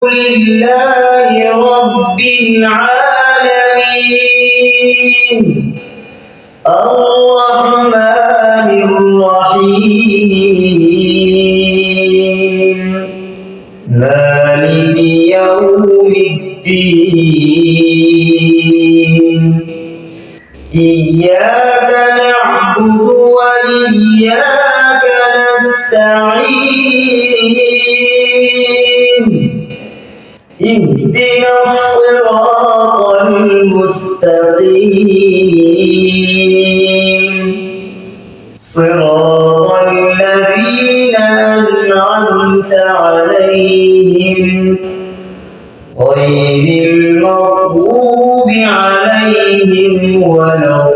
لله رب العالمين الرحمن الرحيم مالك يوم الدين إياك نعبد وإياك نستعين اهدنا الصراط المستقيم صراط الذين أنعمت عليهم غير المغضوب عليهم ولا